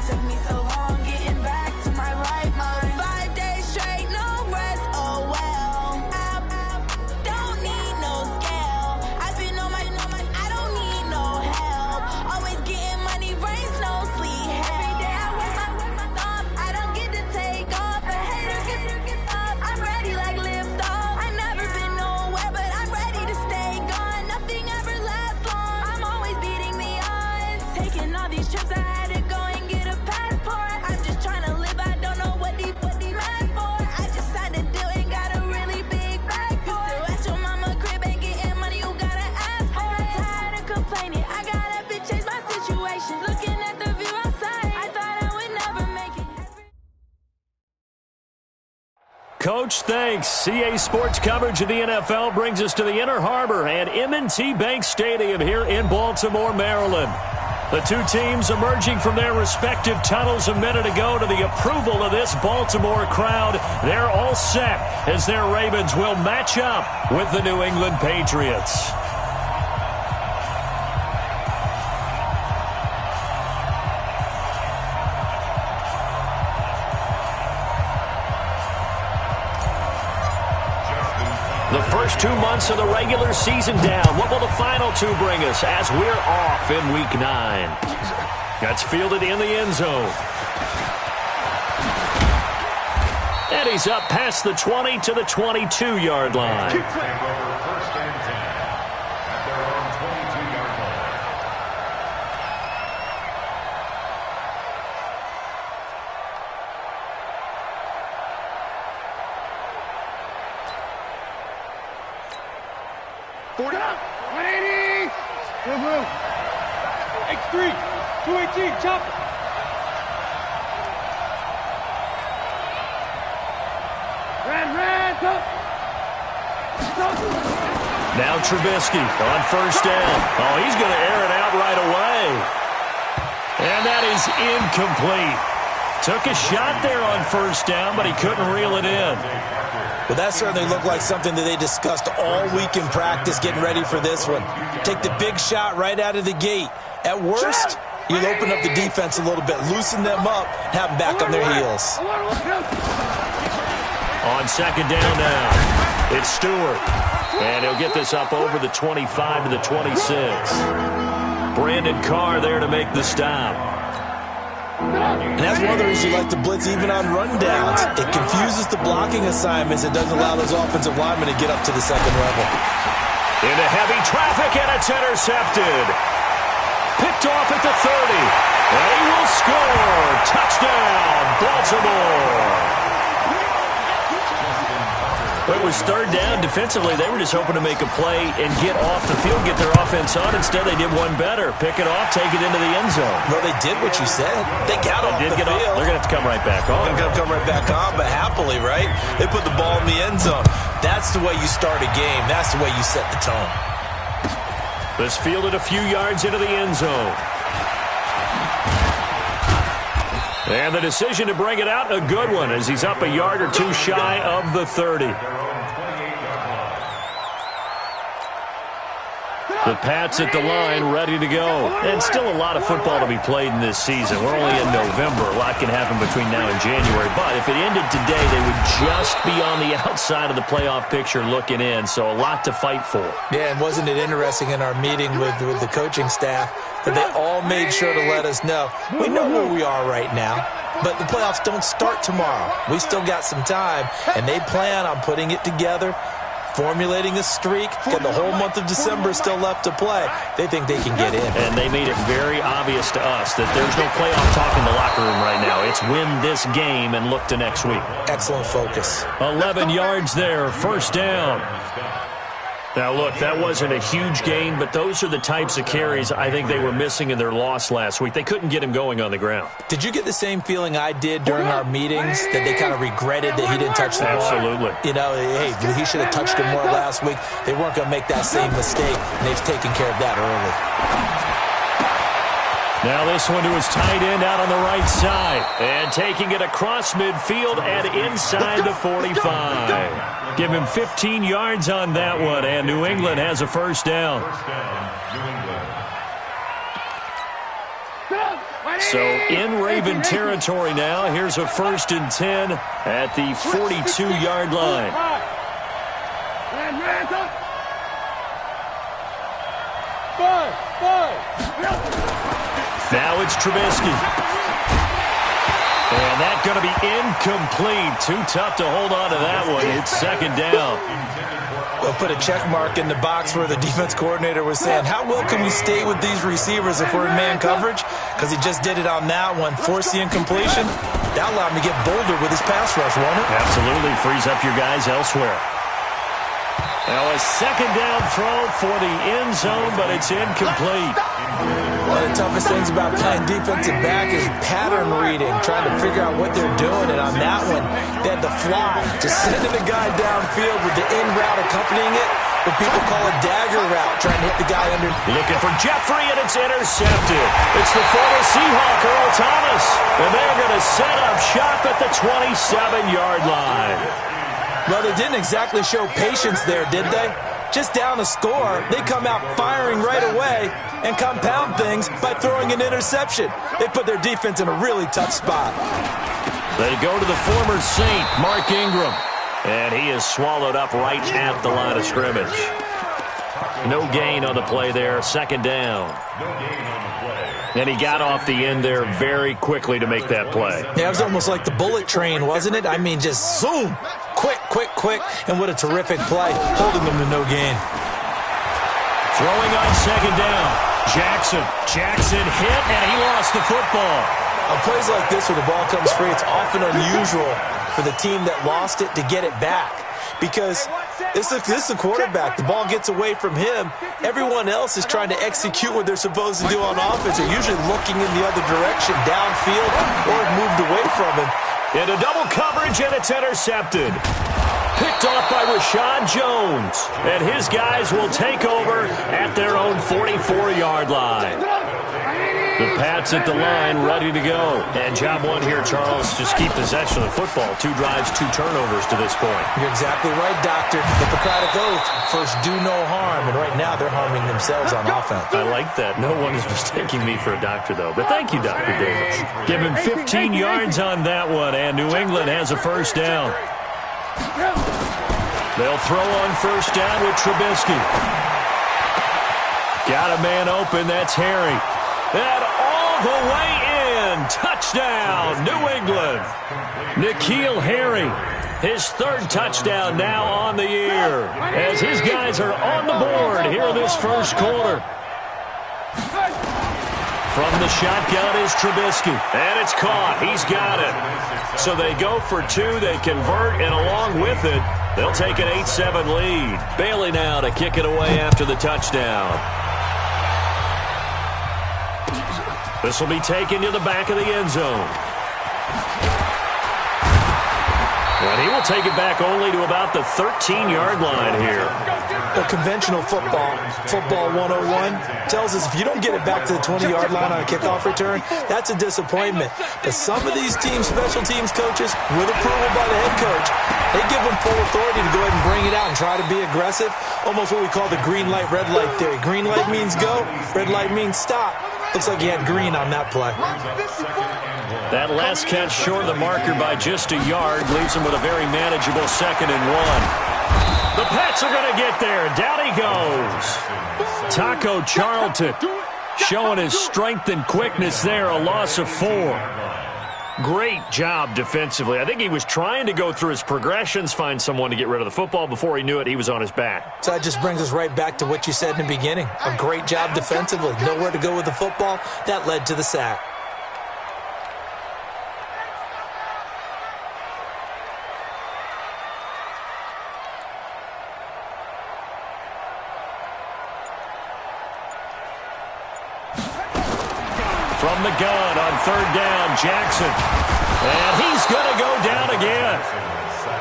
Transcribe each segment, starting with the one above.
Took me so long getting back to my right mind. 5 days straight, no rest, oh well. Don't need no scale. I've been on my, I don't need no help. Always getting money, rains, no sleep. Every day I work my thumb. I don't get to take off. A hater gets up. I'm ready like lift off. I never been nowhere, but I'm ready to stay gone. Nothing ever lasts long. I'm always beating the odds. Taking all these trips, I had to go and get a passport. I'm just trying to live. I don't know what the mad for. I just signed a deal and got a really big bag for it. Still at your mama crib and getting money, you gotta ask for it. I'm tired of complaining. I gotta bitch change my situation. Looking at the view outside, I thought I would never make it. Coach, thanks. CA Sports coverage of the NFL brings us to the Inner Harbor and M&T Bank Stadium here in Baltimore, Maryland. The two teams emerging from their respective tunnels a minute ago to the approval of this Baltimore crowd. They're all set as their Ravens will match up with the New England Patriots. The first 2 months of the regular season down. What will the final two bring us as we're off in Week 9? That's fielded in the end zone. And he's up past the 20 to the 22-yard line. First and 10 at their own 22-yard line. $180. X3. 218. Chop. Ran. Now Trubisky on first down. Oh, he's going to air it out right away. And that is incomplete. Took a shot there on first down, but he couldn't reel it in. Well, that certainly looked like something that they discussed all week in practice getting ready for this one. Take the big shot right out of the gate. At worst, you'll open up the defense a little bit, loosen them up, and have them back on their heels. On second down now, it's Stewart. And he'll get this up over the 25 to the 26. Brandon Carr there to make the stop. And that's one of the reasons you like to blitz even on rundowns. It confuses the blocking assignments. It doesn't allow those offensive linemen to get up to the second level. Into heavy traffic, and it's intercepted. Picked off at the 30. And he will score. Touchdown, Baltimore. It was third down. Defensively, they were just hoping to make a play and get off the field, get their offense on. Instead, they did one better. Pick it off, take it into the end zone. Well, they did what you said. They got off the field. They're going to have to come right back on. They're going to come right back on, but happily, right? They put the ball in the end zone. That's the way you start a game. That's the way you set the tone. This fielded a few yards into the end zone. And the decision to bring it out, a good one, as he's up a yard or two shy of the 30. The Pats at the line, ready to go. And still a lot of football to be played in this season. We're only in November. A lot can happen between now and January. But if it ended today, they would just be on the outside of the playoff picture looking in. So a lot to fight for. Yeah, and wasn't it interesting in our meeting with the coaching staff that they all made sure to let us know, we know where we are right now, but the playoffs don't start tomorrow. We still got some time, and they plan on putting it together, formulating a streak, got the whole month of December still left to play. They think they can get in. And they made it very obvious to us that there's no playoff talk in the locker room right now. It's win this game and look to next week. Excellent focus. 11 yards there, first down. Now, look, that wasn't a huge gain, but those are the types of carries I think they were missing in their loss last week. They couldn't get him going on the ground. Did you get the same feeling I did during our meetings, that they kind of regretted that he didn't touch the ball? Absolutely. You know, hey, he should have touched him more last week. They weren't going to make that same mistake, and they've taken care of that early. Now this one to his tight end out on the right side. And taking it across midfield and inside the 45. Give him 15 yards on that one, and New England has a first down. So in Raven territory now. Here's a 1st and 10 at the 42-yard line. Now it's Trubisky. And that's going to be incomplete. Too tough to hold on to that one. It's 2nd down. We'll put a check mark in the box where the defense coordinator was saying, how well can we stay with these receivers if we're in man coverage? Because he just did it on that one. Force the incompletion. That allowed him to get bolder with his pass rush, won't it? Absolutely. Frees up your guys elsewhere. Now a 2nd down throw for the end zone, but it's incomplete. One of the toughest things about playing defensive back is pattern reading, trying to figure out what they're doing. And on that one, they had the fly, just sending the guy downfield with the in route accompanying it. What people call a dagger route, trying to hit the guy under. Looking for Jeffrey, and it's intercepted. It's the former Seahawk, Earl Thomas. And they're going to set up shop at the 27-yard line. Well, they didn't exactly show patience there, did they? Just down a score, they come out firing right away and compound things by throwing an interception. They put their defense in a really tough spot. They go to the former Saint, Mark Ingram. And he is swallowed up right at the line of scrimmage. No gain on the play there, 2nd down. And he got off the end there very quickly to make that play. Yeah, it was almost like the bullet train, wasn't it? I mean, just zoom. Quick, quick, quick. And what a terrific play, holding them to no gain. Throwing on 2nd down. Jackson hit, and he lost the football. On plays like this where the ball comes free, it's often unusual for the team that lost it to get it back. Because this is the quarterback. The ball gets away from him. Everyone else is trying to execute what they're supposed to do on offense. They're usually looking in the other direction, downfield, or moved away from him. Into double coverage, and it's intercepted. Picked off by Rashad Jones. And his guys will take over at their own 44-yard line. The Pats at the line, ready to go. And job one here, Charles, just keep possession of the football. 2 drives, 2 turnovers to this point. You're exactly right, Doctor. Hippocratic oath. First, do no harm. And right now, they're harming themselves on offense. I like that. No one is mistaking me for a doctor, though. But thank you, Dr. Davis. Give him 15 yards on that one, and New England has a 1st down. They'll throw on 1st down with Trubisky. Got a man open. That's Harry. And all the way in. Touchdown, New England. N'Keal Harry, his 3rd touchdown now on the year. As his guys are on the board here in this 1st quarter. From the shotgun is Trubisky. And it's caught. He's got it. So they go for 2. They convert, and along with it, they'll take an 8-7 lead. Bailey now to kick it away after the touchdown. This will be taken to the back of the end zone. And he will take it back only to about the 13-yard line here. The conventional football 101, tells us if you don't get it back to the 20-yard line on a kickoff return, that's a disappointment. But some of these teams, special teams coaches, with approval by the head coach, they give them full authority to go ahead and bring it out and try to be aggressive. Almost what we call the green light, red light theory. Green light means go, red light means stop. Looks like he had green on that play. That last catch short of the marker by just a yard leaves him with a very manageable 2nd and 1. The Pats are going to get there. Down he goes. Taco Charlton showing his strength and quickness there. A loss of 4. Great job defensively. I think he was trying to go through his progressions, find someone to get rid of the football. Before he knew it, he was on his back. So that just brings us right back to what you said in the beginning. A great job defensively. Nowhere to go with the football. That led to the sack. From the gun on 3rd down, Jackson. And he's going to go down again.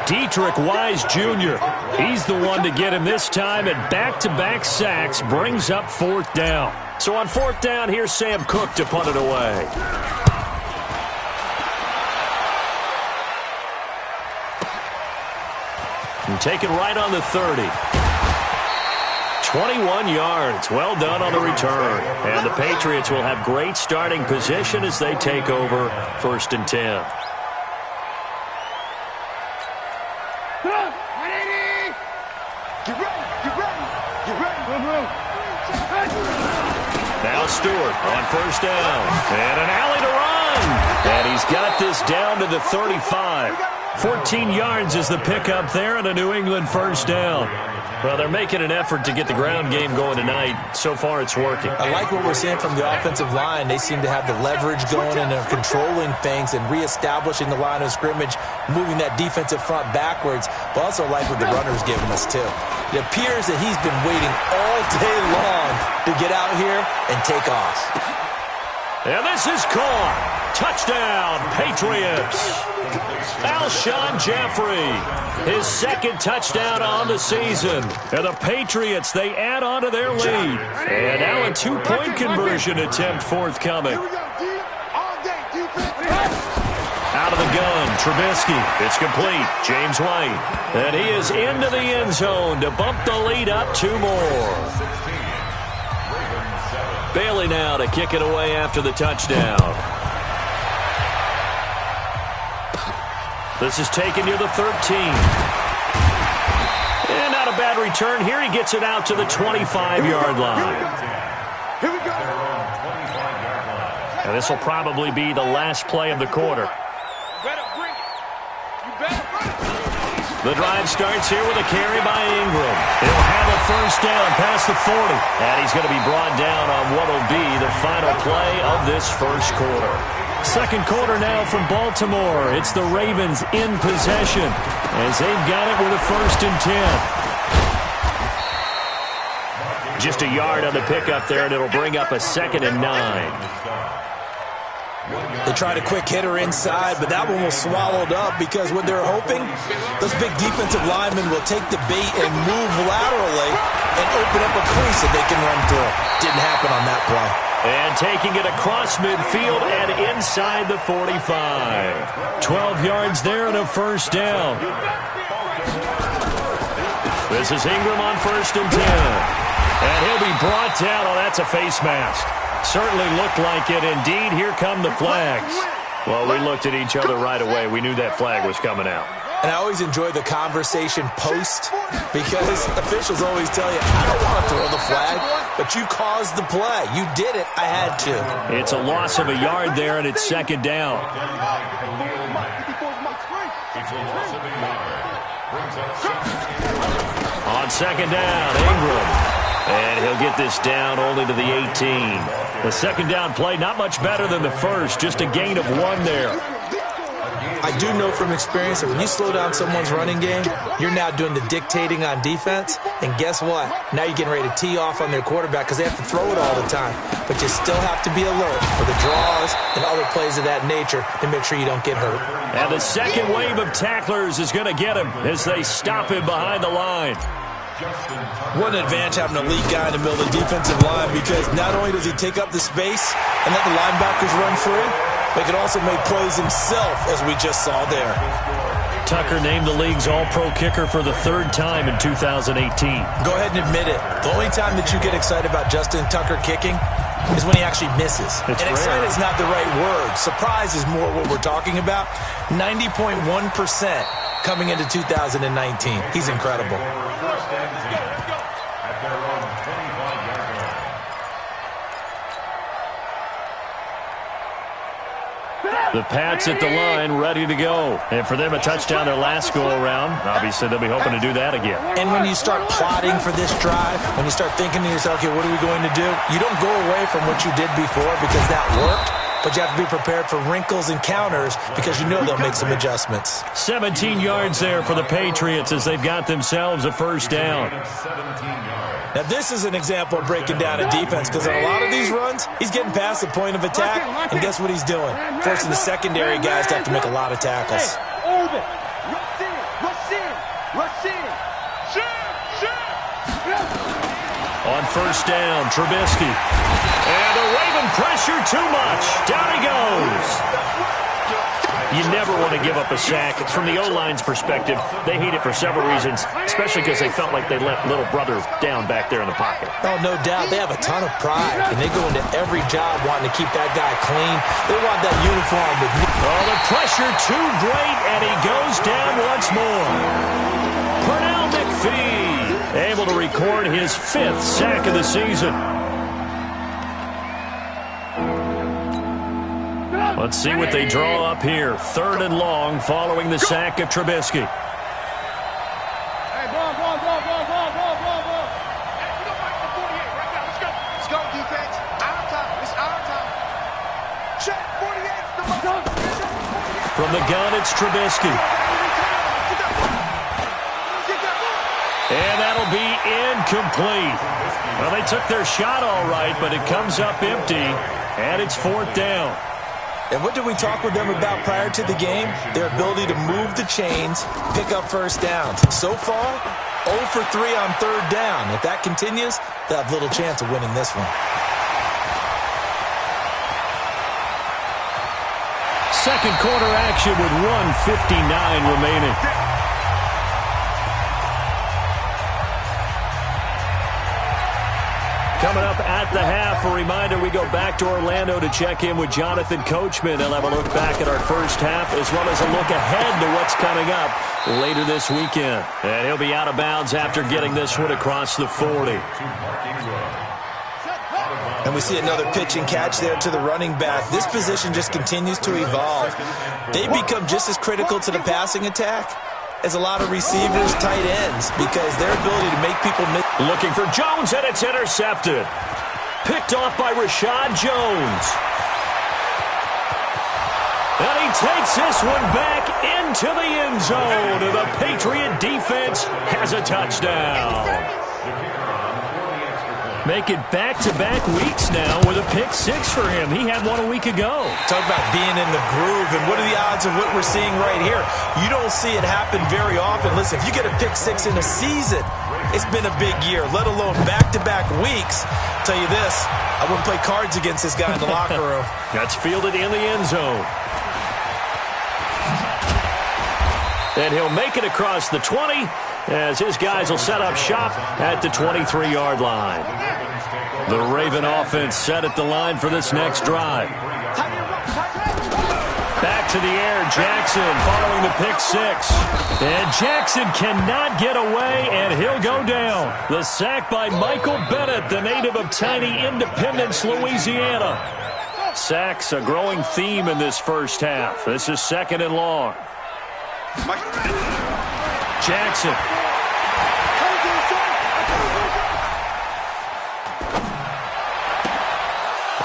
Dietrich Wise Jr., he's the one to get him this time, and back-to-back sacks brings up 4th down. So on 4th down, here's Sam Cook to punt it away. And take it right on the 30. 21 yards. Well done on the return. And the Patriots will have great starting position as they take over 1st and 10. Now Stewart on 1st down. And an alley to run. And he's got this down to the 35. 14 yards is the pickup there and a New England 1st down. Well, they're making an effort to get the ground game going tonight. So far, it's working. I like what we're seeing from the offensive line. They seem to have the leverage going and they're controlling things and reestablishing the line of scrimmage, moving that defensive front backwards, but also like what the runner's giving us, too. It appears that he's been waiting all day long to get out here and take off. And this is caught. Touchdown, Patriots. Alshon Jeffrey, his 2nd touchdown on the season. And the Patriots, they add on to their lead. And now a 2-point conversion attempt forthcoming. Out of the gun, Trubisky. It's complete. James White. And he is into the end zone to bump the lead up 2 more. Bailey now to kick it away after the touchdown. This is taken near the 13. And not a bad return here. He gets it out to the 25-yard line. Here we go. And this will probably be the last play of the quarter. The drive starts here with a carry by Ingram. He'll have a 1st down past the 40. And he's going to be brought down on what will be the final play of this 1st quarter. 2nd quarter now from Baltimore. It's the Ravens in possession as they've got it with a 1st and 10. Just a yard on the pickup there, and it'll bring up a 2nd and 9. They tried a quick hitter inside, but that one was swallowed up because what they're hoping, those big defensive linemen will take the bait and move laterally and open up a crease that they can run through. Didn't happen on that play. And taking it across midfield and inside the 45. 12 yards there and a 1st down. This is Ingram on 1st and 10. And he'll be brought down. Oh, that's a face mask. Certainly looked like it. Indeed, here come the flags. Well, we looked at each other right away. We knew that flag was coming out. And I always enjoy the conversation post because officials always tell you, I don't want to throw the flag, but you caused the play. You did it. I had to. It's a loss of a yard there, and it's 2nd down. On 2nd down, Ingram. And he'll get this down only to the 18. The 2nd down play, not much better than the 1st. Just a gain of 1 there. I do know from experience that when you slow down someone's running game, you're now doing the dictating on defense. And guess what? Now you're getting ready to tee off on their quarterback because they have to throw it all the time. But you still have to be alert for the draws and other plays of that nature to make sure you don't get hurt. And the 2nd wave of tacklers is going to get him as they stop him behind the line. What an advantage having an elite guy in the middle of the defensive line because not only does he take up the space and let the linebackers run free, but he can also make plays himself, as we just saw there. Tucker named the league's all-pro kicker for the 3rd time in 2018. Go ahead and admit it. The only time that you get excited about Justin Tucker kicking is when he actually misses. It's and rare. excited is not the right word. Surprise is more what we're talking about. 90.1% coming into 2019. He's incredible. The Pats at the line, ready to go. And for them, a touchdown their last go-around. Obviously, they'll be hoping to do that again. And when you start plotting for this drive, when you start thinking to yourself, okay, what are we going to do? You don't go away from what you did before because that worked. But you have to be prepared for wrinkles and counters because you know they'll make some adjustments. 17 yards there for the Patriots as they've got themselves a 1st down. Now, this is an example of breaking down a defense because on a lot of these runs, he's getting past the point of attack, and guess what he's doing? Forcing the secondary guys to have to make a lot of tackles. On 1st down, Trubisky. And the Raven pressure too much. Down he goes. You never want to give up a sack. From the O-line's perspective, they hate it for several reasons, especially because they felt like they let little brother down back there in the pocket. Oh, no doubt. They have a ton of pride, and they go into every job wanting to keep that guy clean. They want that uniform with me. Oh, the pressure too great, and he goes down once more. Pernell McPhee able to record his 5th sack of the season. Let's see what they draw up here. 3rd and long following the sack of Trubisky. Hey, ball. Hey, we don't fight for 48 right now. Let's go. Let's go, defense. Our time. It's our time. Check 48. From the gun, it's Trubisky. And that'll be incomplete. Well, they took their shot all right, but it comes up empty, and it's 4th down. And what did we talk with them about prior to the game? Their ability to move the chains, pick up first downs. So far, 0 for 3 on 3rd down. If that continues, they'll have little chance of winning this one. Second quarter action with 1:59 remaining. Coming up at the half, a reminder, we go back to Orlando to check in with Jonathan Coachman. He'll have a look back at our first half as well as a look ahead to what's coming up later this weekend. And he'll be out of bounds after getting this one across the 40. And we see another pitch and catch there to the running back. This position just continues to evolve. They become just as critical to the passing attack as a lot of receivers, tight ends, because their ability to make people miss. Looking for Jones, and it's intercepted. Picked off by Rashad Jones. And he takes this one back into the end zone. And the Patriot defense has a touchdown. Make it back-to-back weeks now with a pick-6 for him. He had one a week ago. Talk about being in the groove, and what are the odds of what we're seeing right here? You don't see it happen very often. Listen, if you get a pick-6 in a season, it's been a big year, let alone back-to-back weeks. I'll tell you this, I wouldn't play cards against this guy in the locker room. That's fielded in the end zone. And he'll make it across the 20 as his guys will set up shop at the 23-yard line. The Raven offense set at the line for this next drive. Back to the air, Jackson following the pick-6. And Jackson cannot get away, and he'll go down. The sack by Michael Bennett, the native of tiny Independence, Louisiana. Sacks a growing theme in this first half. This is 2nd and long. Jackson.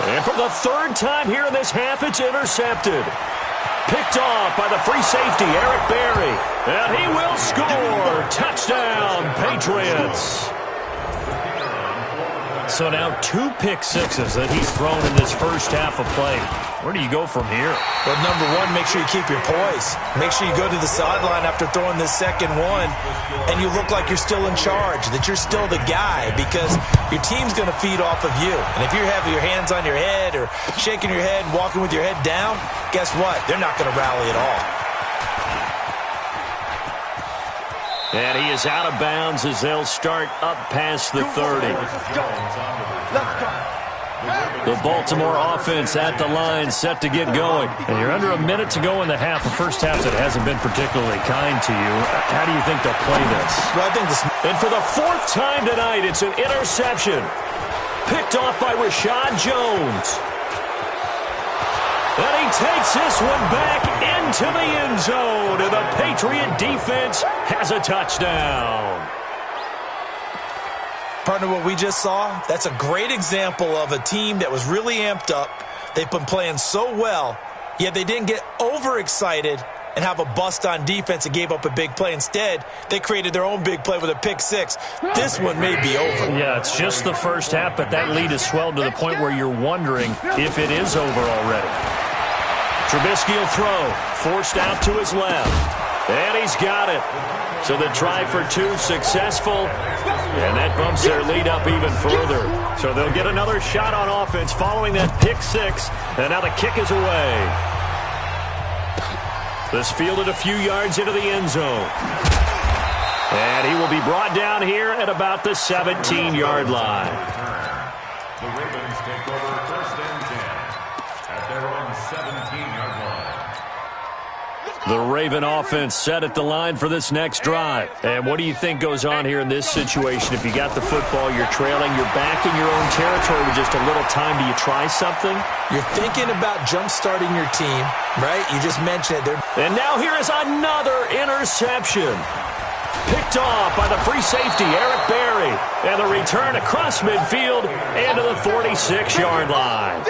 And for the 3rd time here in this half, it's intercepted. Picked off by the free safety, Eric Berry. And he will score. Touchdown, Patriots. So now 2 pick-6s that he's thrown in this first half of play. Where do you go from here? Well, number one, make sure you keep your poise. Make sure you go to the sideline after throwing this second one, and you look like you're still in charge, that you're still the guy, because your team's going to feed off of you. And if you're having your hands on your head or shaking your head and walking with your head down, guess what? They're not going to rally at all. And he is out of bounds as they'll start up past the 30. The Baltimore offense at the line, set to get going. And you're under a minute to go in the half. The first half that hasn't been particularly kind to you. How do you think they'll play this? Well, I think this. And for the 4th time tonight, it's an interception. Picked off by Rashad Jones. And he takes this one back into the end zone. And the Patriot defense has a touchdown. Partner, what we just saw, that's a great example of a team that was really amped up. They've been playing so well, yet they didn't get overexcited and have a bust on defense and gave up a big play. Instead, they created their own big play with a pick-6. This one may be over. Yeah, it's just the first half, but that lead has swelled to the point where you're wondering if it is over already. Trubisky will throw, forced out to his left, and he's got it. So the try for 2 successful, and that bumps their lead up even further. So they'll get another shot on offense following that pick-6, and now the kick is away. This fielded a few yards into the end zone. And he will be brought down here at about the 17-yard line. The Ravens take over first and 10 at their own 17-yard line. The Raven offense set at the line for this next drive. And what do you think goes on here in this situation? If you got the football, you're trailing, you're back in your own territory with just a little time. Do you try something? You're thinking about jump-starting your team, right? You just mentioned it. And now here is another interception. Picked off by the free safety, Eric Berry. And the return across midfield and to the 46-yard line.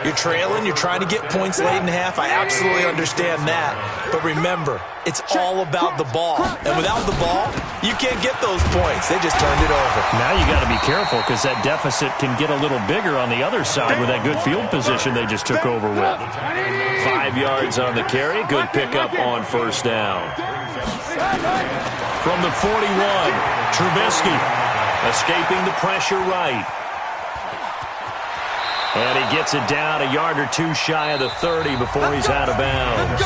You're trailing. You're trying to get points late in half. I absolutely understand that. But remember, it's all about the ball. And without the ball, you can't get those points. They just turned it over. Now you got to be careful because that deficit can get a little bigger on the other side with that good field position they just took over with. 5 yards on the carry. Good pickup on first down. From the 41, Trubisky escaping the pressure right. And he gets it down a yard or two shy of the 30 before he's out of bounds.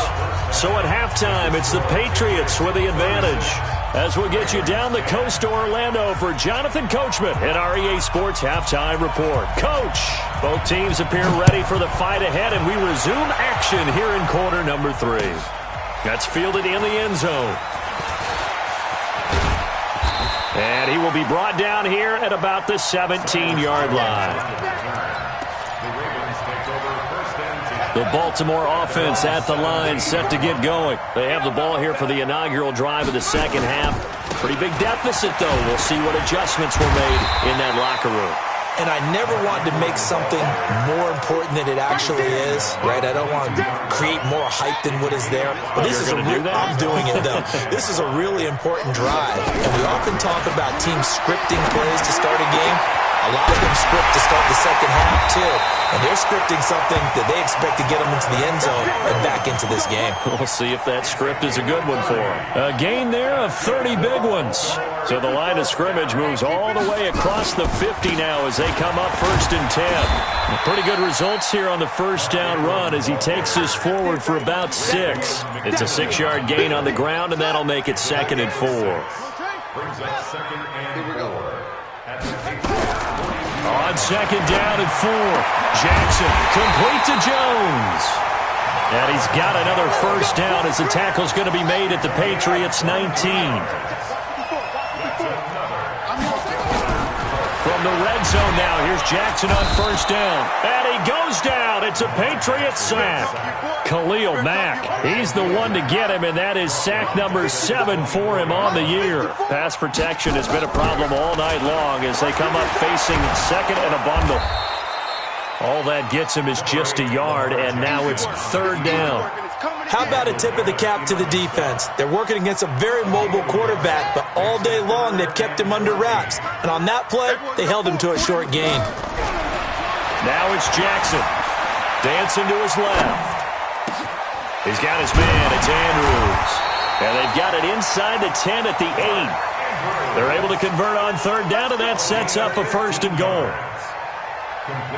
So at halftime, it's the Patriots with the advantage. As we'll get you down the coast to Orlando for Jonathan Coachman in our EA Sports Halftime Report. Coach, both teams appear ready for the fight ahead, and we resume action here in quarter number 3. That's fielded in the end zone. And he will be brought down here at about the 17-yard line. The Baltimore offense at the line, set to get going. They have the ball here for the inaugural drive of the second half. Pretty big deficit, though. We'll see what adjustments were made in that locker room. And I never wanted to make something more important than it actually is, right? I don't want to create more hype than what is there. But this is I'm doing it, though. This is a really important drive. And we often talk about teams scripting plays to start a game. A lot of them script to start the second half, too. And they're scripting something that they expect to get them into the end zone and back into this game. We'll see if that script is a good one for them. A gain there of 30 big ones. So the line of scrimmage moves all the way across the 50 now as they come up first and 10. Pretty good results here on the first down run as he takes this forward for about 6. It's a 6-yard gain on the ground, and that'll make it 2nd and 4. Brings up 2nd and 4. On 2nd down and 4, Jackson complete to Jones. And he's got another first down as the tackle's going to be made at the Patriots 19. From the red zone now, here's Jackson on first down. And he goes down. It's a Patriots sack. Khalil Mack, he's the one to get him, and that is sack number 7 for him on the year. Pass protection has been a problem all night long as they come up facing second and a bundle. All that gets him is just a yard, and now it's 3rd down. How about a tip of the cap to the defense? They're working against a very mobile quarterback, but all day long they've kept him under wraps. And on that play, they held him to a short gain. Now it's Jackson. Dancing to his left. He's got his man. It's Andrews. And they've got it inside the 10 at the 8. They're able to convert on 3rd down, and that sets up a 1st and goal.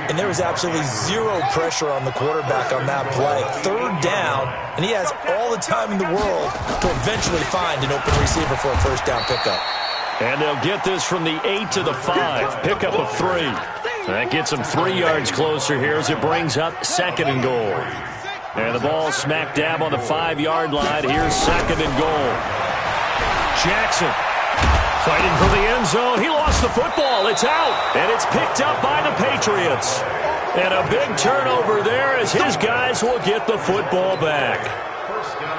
And there was absolutely zero pressure on the quarterback on that play. 3rd down, and he has all the time in the world to eventually find an open receiver for a 1st down pickup. And they'll get this from the 8 to the 5. Pickup of 3. That gets them 3 yards closer here as it brings up 2nd and goal. And the ball smack dab on the 5-yard line. Here's 2nd and goal. Jackson fighting for the end zone. He lost the football. It's out. And it's picked up by the Patriots. And a big turnover there as his guys will get the football back.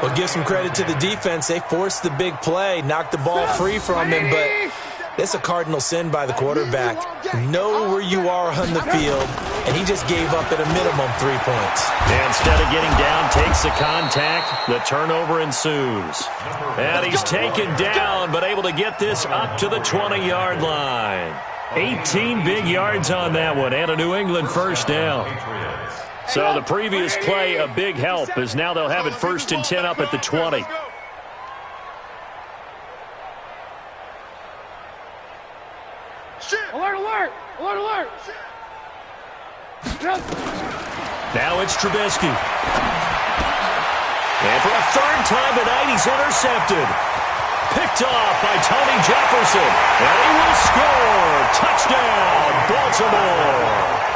Well, give some credit to the defense. They forced the big play, knocked the ball free from him, but it's a cardinal sin by the quarterback. Know where you are on the field, and he just gave up at a minimum 3 points. And instead of getting down, takes the contact. The turnover ensues. And he's taken down, but able to get this up to the 20-yard line. 18 big yards on that one, and a New England 1st down. So the previous play, a big help, as now they'll have it 1st and 10 up at the 20. Alert, alert! Alert, alert! Now it's Trubisky. And for a third time tonight, he's intercepted. Picked off by Tony Jefferson. And he will score. Touchdown, Baltimore.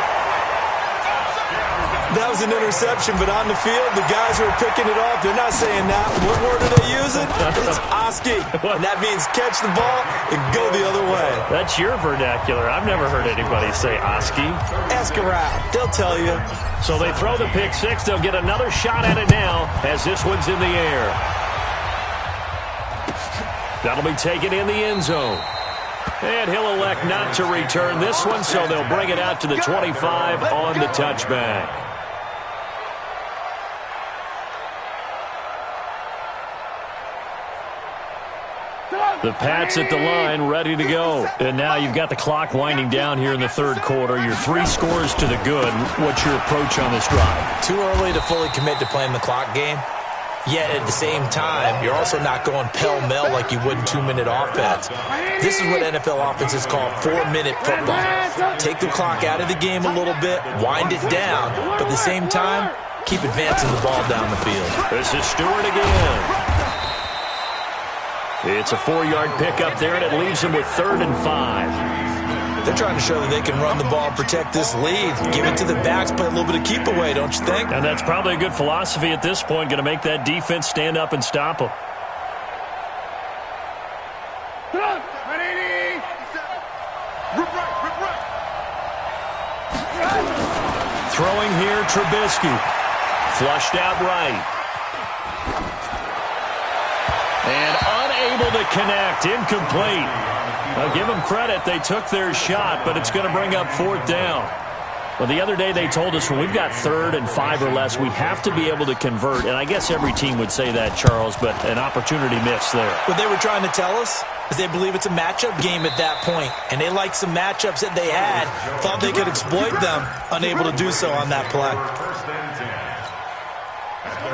That was an interception, but on the field, the guys who are picking it off, they're not saying that. What word are they using? It's Oski. And that means catch the ball and go the other way. That's your vernacular. I've never heard anybody say Oski. Ask around. They'll tell you. So they throw the pick six. They'll get another shot at it now as this one's in the air. That'll be taken in the end zone. And he'll elect not to return this one, so they'll bring it out to the 25 on the touchback. The Pats at the line, ready to go. And now you've got the clock winding down here in the third quarter. You're 3 scores to the good. What's your approach on this drive? Too early to fully commit to playing the clock game. Yet at the same time, you're also not going pell-mell like you would in 2-minute offense. This is what NFL offenses call 4-minute football. Take the clock out of the game a little bit, wind it down, but at the same time, keep advancing the ball down the field. This is Stewart again. It's a 4-yard pickup there, and it leaves him with 3rd and 5. They're trying to show that they can run the ball and protect this lead. Give it to the backs, play a little bit of keep away, don't you think? And that's probably a good philosophy at this point, going to make that defense stand up and stop them. Throwing here, Trubisky. Flushed out right. And unable to connect. Incomplete. I'll give them credit. They took their shot, but it's going to bring up 4th down. Well, the other day they told us when we've got 3rd and 5 or less, we have to be able to convert. And I guess every team would say that, Charles, but an opportunity missed there. What they were trying to tell us is they believe it's a matchup game at that point. And they liked some matchups that they had, thought they could exploit them, unable to do so on that play.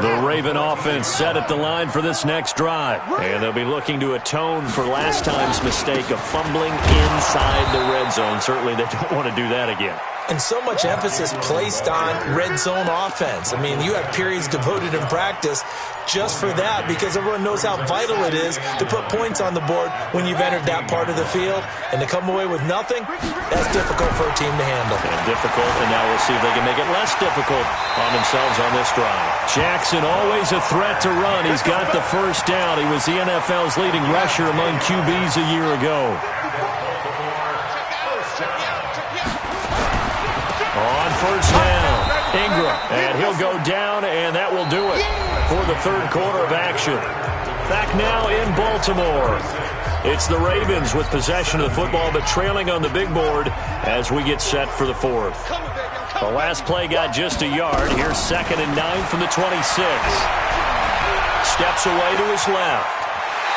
The Raven offense set at the line for this next drive. And they'll be looking to atone for last time's mistake of fumbling inside the red zone. Certainly they don't want to do that again. And so much emphasis placed on red zone offense. I mean, you have periods devoted in practice just for that because everyone knows how vital it is to put points on the board when you've entered that part of the field. And to come away with nothing, that's difficult for a team to handle. And difficult, and now we'll see if they can make it less difficult on themselves on this drive. Jackson always a threat to run. He's got the first down. He was the NFL's leading rusher among QBs a year ago. On first down, Ingram, and he'll go down, and that will do it for the third quarter of action. Back now in Baltimore. It's the Ravens with possession of the football, but trailing on the big board as we get set for the 4th. The last play got just a yard. Here's 2nd and 9 from the 26. Steps away to his left.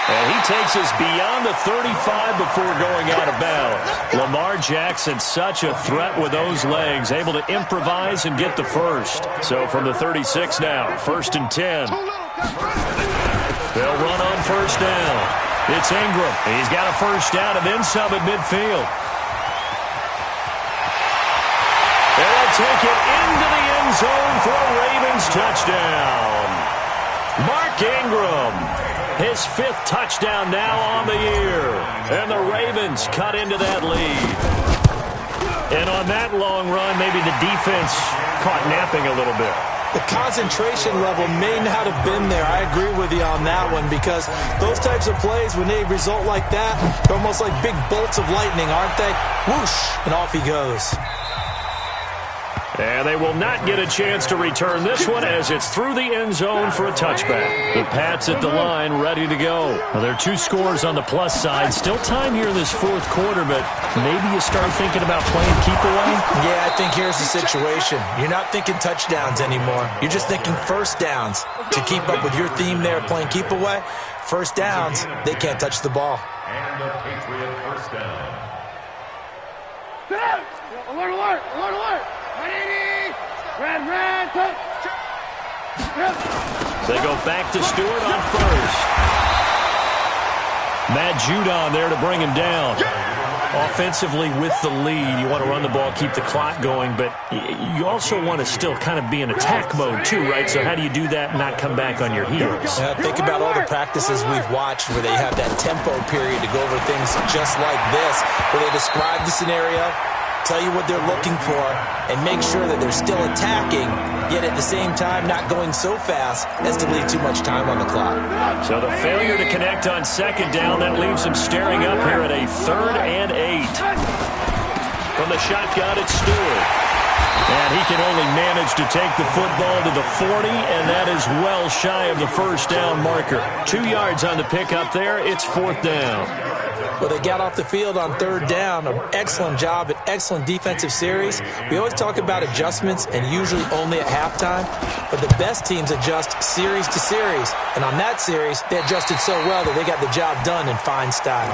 And he takes us beyond the 35 before going out of bounds. Lamar Jackson, such a threat with those legs, able to improvise and get the first. So from the 36 now, 1st and 10. They'll run on first down. It's Ingram. He's got a first down and then some at midfield. They'll take it into the end zone for a Ravens touchdown. Mark Ingram. His 5th touchdown now on the year. And the Ravens cut into that lead. And on that long run, maybe the defense caught napping a little bit. The concentration level may not have been there. I agree with you on that one because those types of plays, when they result like that, they're almost like big bolts of lightning, aren't they? Whoosh, and off he goes. And they will not get a chance to return this one as it's through the end zone for a touchback. The Pats at the line ready to go. Well, there are 2 scores on the plus side. Still time here in this 4th quarter, but maybe you start thinking about playing keep away? Yeah, I think here's the situation. You're not thinking touchdowns anymore. You're just thinking first downs. To keep up with your theme there, playing keep away, first downs, they can't touch the ball. And the Patriot first down. Alert, alert, alert, alert. Red, touch. They go back to Stewart on first. Matt Judon there to bring him down. Offensively with the lead, you want to run the ball, keep the clock going, but you also want to still kind of be in attack mode too, right? So how do you do that and not come back on your heels? Think about all the practices we've watched where they have that tempo period to go over things just like this, where they describe the scenario, tell you what they're looking for, and make sure that they're still attacking, yet at the same time not going so fast as to leave too much time on the clock. So the failure to connect on second down, that leaves them staring up here at a 3rd and 8. From the shotgun, it's Stewart. And he can only manage to take the football to the 40, and that is well shy of the first down marker. 2 yards on the pickup there. It's 4th down. Well, they got off the field on 3rd down. An excellent job, an excellent defensive series. We always talk about adjustments and usually only at halftime, but the best teams adjust series to series. And on that series, they adjusted so well that they got the job done in fine style.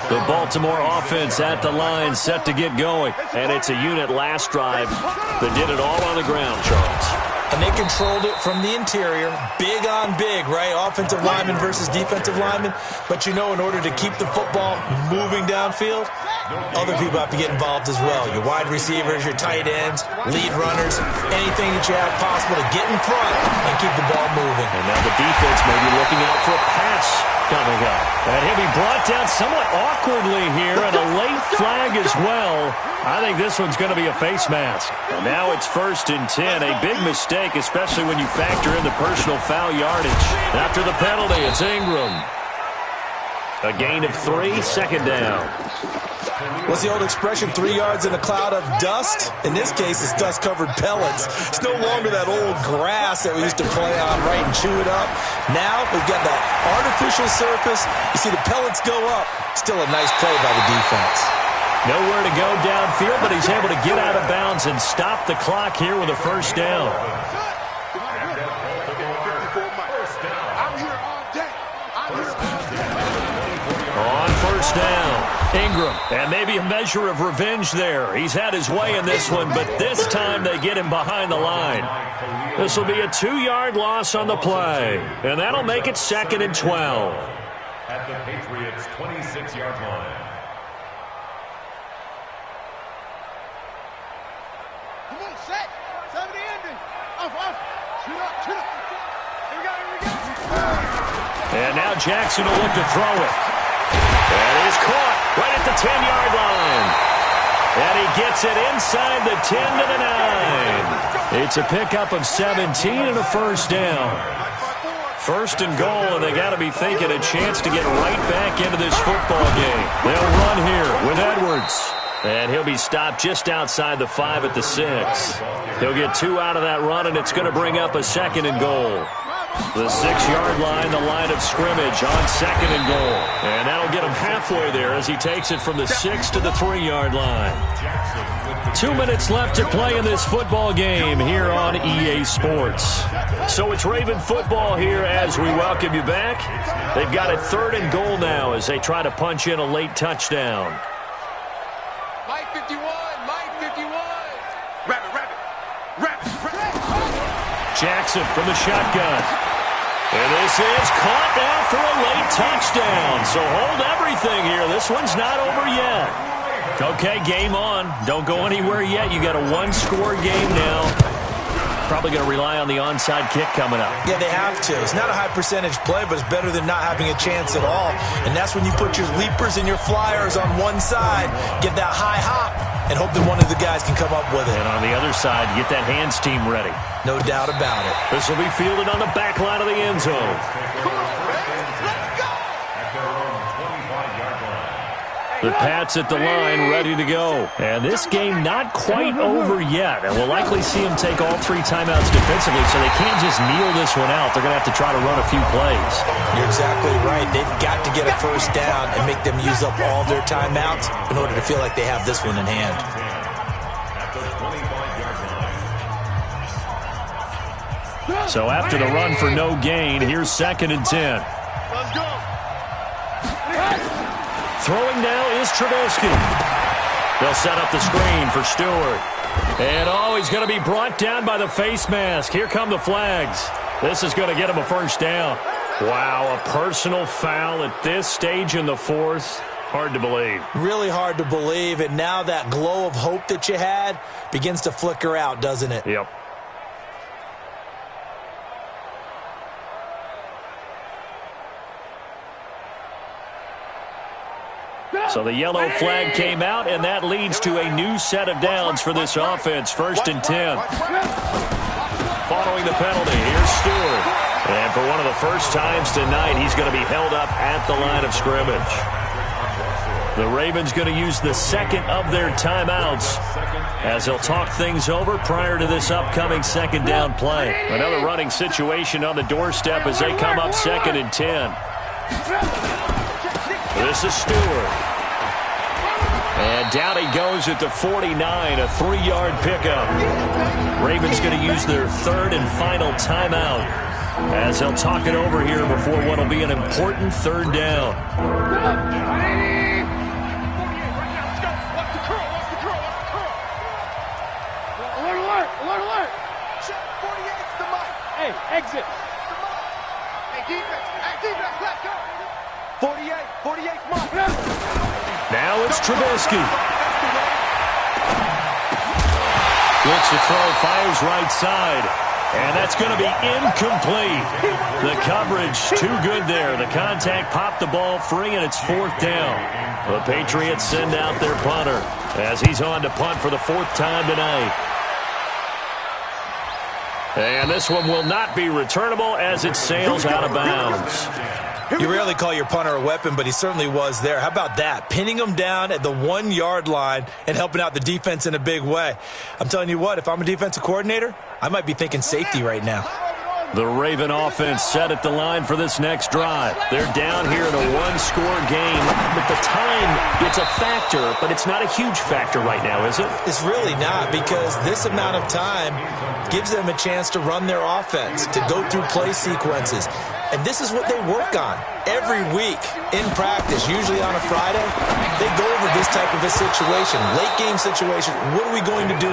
The Baltimore offense at the line, set to get going. And it's a unit last drive that did it all on the ground, Charles. And they controlled it from the interior, big on big, right? Offensive lineman versus defensive lineman. But you know, in order to keep the football moving downfield, other people have to get involved as well. Your wide receivers, your tight ends, lead runners, anything that you have possible to get in front and keep the ball moving. And now the defense may be looking out for a pass coming up. And he'll be brought down somewhat awkwardly here, and a late flag as well. I think this one's going to be a face mask. And now it's 1st and 10. A big mistake, especially when you factor in the personal foul yardage. After the penalty, it's Ingram. A gain of 3, 2nd down. What's the old expression, 3 yards in a cloud of dust? In this case, it's dust-covered pellets. It's no longer that old grass that we used to play on, right, and chew it up. Now we've got that artificial surface. You see the pellets go up. Still a nice play by the defense. Nowhere to go downfield, but he's able to get out of bounds and stop the clock here with a 1st down. On 1st down, Ingram, and maybe a measure of revenge there. He's had his way in this one, but this time they get him behind the line. This will be a 2-yard loss on the play, and that'll make it 2nd and 12. At the Patriots' 26-yard line. Come on, set. 70 ending. Off. Shoot up. Here we go. And now Jackson will look to throw it. And he's caught right at the 10-yard line. And he gets it inside the 10 to the 9. It's a pickup of 17 and a 1st down. 1st and goal, and they got to be thinking a chance to get right back into this football game. They'll run here with Edwards. And he'll be stopped just outside the 5 at the 6. He'll get 2 out of that run, and it's going to bring up a 2nd and goal. The 6-yard line, the line of scrimmage on 2nd and goal. And that'll get him halfway there as he takes it from the 6 to the 3-yard line. 2 minutes left to play in this football game here on EA Sports. So it's Raven football here as we welcome you back. They've got a 3rd and goal now as they try to punch in a late touchdown. Mike 51. Rabbit. Jackson from the shotgun. And this is caught now for a late touchdown. So hold everything here. This one's not over yet. Okay, game on. Don't go anywhere yet. You got a 1-score game now. Probably going to rely on the onside kick coming up. Yeah, they have to. It's not a high percentage play, but it's better than not having a chance at all. And that's when you put your leapers and your flyers on one side, get that high hop, and hope that one of the guys can come up with it. And on the other side, get that hands team ready. No doubt about it. This will be fielded on the back line of the end zone. The Pats at the line, ready to go. And this game not quite over yet. And we'll likely see them take all 3 timeouts defensively, so they can't just kneel this one out. They're going to have to try to run a few plays. You're exactly right. They've got to get a 1st down and make them use up all their timeouts in order to feel like they have this one in hand. So after the run for no gain, here's 2nd and 10. Let's go. Throwing now is Trubisky. They'll set up the screen for Stewart. And, he's going to be brought down by the face mask. Here come the flags. This is going to get him a 1st down. Wow, a personal foul at this stage in the fourth. Hard to believe. Really hard to believe, and now that glow of hope that you had begins to flicker out, doesn't it? Yep. So the yellow flag came out, and that leads to a new set of downs for this offense. 1st and 10. Following the penalty, here's Stewart. And for one of the first times tonight, he's going to be held up at the line of scrimmage. The Ravens going to use the second of their timeouts as they'll talk things over prior to this upcoming second down play. Another running situation on the doorstep as they come up 2nd and 10. This is Stewart. And down he goes at the 49, a 3-yard pickup. Ravens going to use their third and final timeout as they'll talk it over here before what will be an important third down. Alert! Check 48's the mic. Hey, exit. Hey, defense, let's go. 48's mic. Now it's Trubisky. Looks to throw, fires right side. And that's going to be incomplete. The coverage too good there. The contact popped the ball free, and it's 4th down. The Patriots send out their punter as he's on to punt for the 4th time tonight. And this one will not be returnable as it sails out of bounds. You rarely call your punter a weapon, but he certainly was there. How about that? Pinning him down at the 1-yard line and helping out the defense in a big way. I'm telling you what, if I'm a defensive coordinator, I might be thinking safety right now. The Raven offense set at the line for this next drive. They're down here in a 1-score game. But the time, it's a factor, but it's not a huge factor right now, is it? It's really not, because this amount of time gives them a chance to run their offense, to go through play sequences. And this is what they work on every week in practice, usually on a Friday. They go over this type of a situation, late game situation. What are we going to do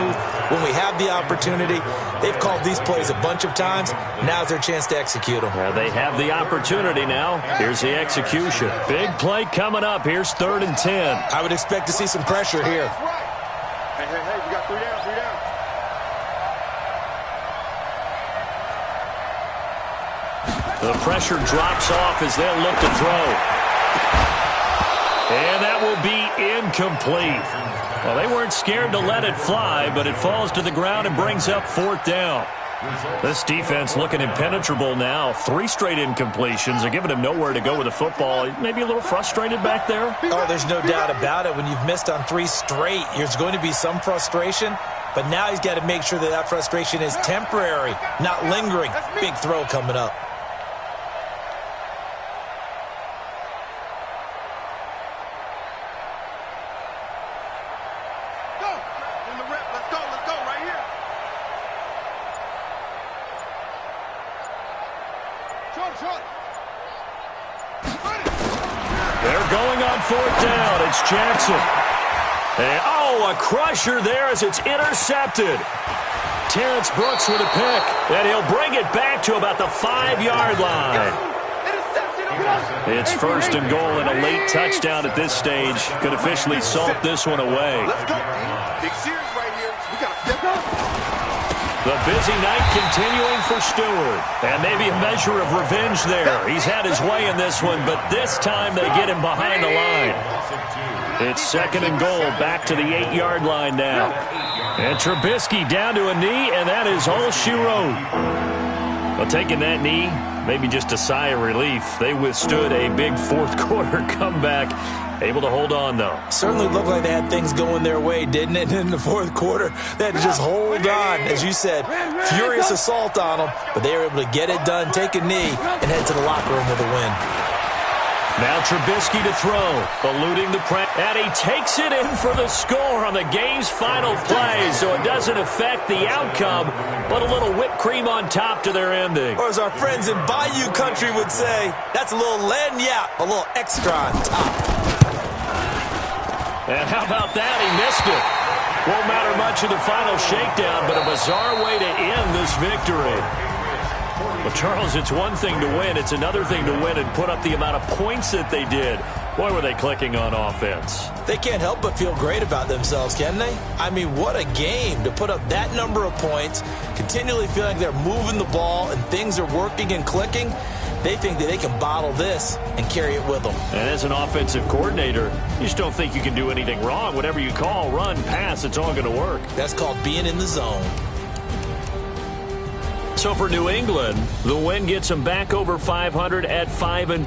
when we have the opportunity? They've called these plays a bunch of times. Now's their chance to execute them. Well, they have the opportunity now. Here's the execution. Big play coming up. Here's 3rd and 10. I would expect to see some pressure here. Hey, we got 3 down. The pressure drops off as they'll look to throw. And that will be incomplete. Well, they weren't scared to let it fly, but it falls to the ground and brings up 4th down. This defense looking impenetrable now. 3 straight incompletions. They're giving him nowhere to go with the football. Maybe a little frustrated back there. Oh, there's no doubt about it. When you've missed on 3 straight, there's going to be some frustration. But now he's got to make sure that that frustration is temporary, not lingering. Big throw coming up. They're going on 4th down. It's Jackson. And, a crusher there as it's intercepted. Terrence Brooks with a pick. And he'll bring it back to about the 5-yard line. It's 1st and goal and a late touchdown at this stage. Could officially salt this one away. Let's go. Big series right here. We got to step up. The busy night continuing for Stewart. And maybe a measure of revenge there. He's had his way in this one, but this time they get him behind the line. It's 2nd and goal, back to the 8-yard line now. And Trubisky down to a knee, and that is all she wrote. Well, taking that knee, maybe just a sigh of relief. They withstood a big 4th quarter comeback. Able to hold on, though. Certainly looked like they had things going their way, didn't it? In the 4th quarter, they had to just hold on. As you said, furious assault on them, but they were able to get it done, take a knee, and head to the locker room with a win. Now Trubisky to throw, eluding the press, and he takes it in for the score on the game's final play, so it doesn't affect the outcome, but a little whipped cream on top to their ending. Or as our friends in Bayou Country would say, that's a little lagniappe, a little extra on top. And how about that? He missed it. Won't matter much in the final shakedown, but a bizarre way to end this victory. Well, Charles, it's one thing to win. It's another thing to win and put up the amount of points that they did. Boy, were they clicking on offense. They can't help but feel great about themselves, can they? I mean, what a game to put up that number of points, continually feeling like they're moving the ball and things are working and clicking. They think that they can bottle this and carry it with them. And as an offensive coordinator, you just don't think you can do anything wrong. Whatever you call, run, pass, it's all going to work. That's called being in the zone. So for New England, the win gets them back over 500 at 5-2.